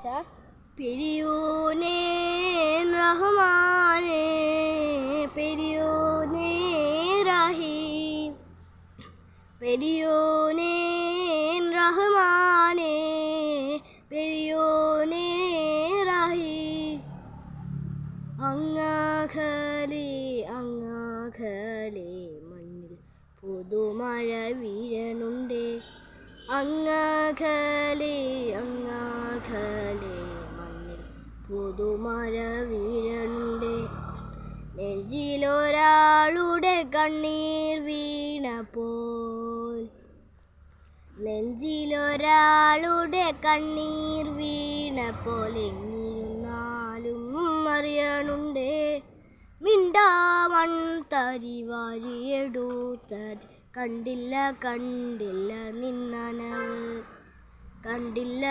വായിച്ചാ പെരിയോനേ റഹ്മാനേ പെരിയോനേ റഹീം പെരിയോനേ റഹ്മാനേ പെരിയോനേ റഹീം അങ്ങാഖലേ മണ്ണിൽ പുതുമഴ വീഴണുണ്ടേ അങ്ങാഖലേ മണ്ണിൽ പുതുമഴ വീഴണുണ്ടേ നെഞ്ചിലൊരാളുടെ കണ്ണീർ വീണപ്പോൾ എങ്ങിരുന്നാലും അറിയണുണ്ടേ മിണ്ടാമൺ തരി വാരിയെടുത്തത് കണ്ടില്ല നിന്നനവ് കണ്ടില്ല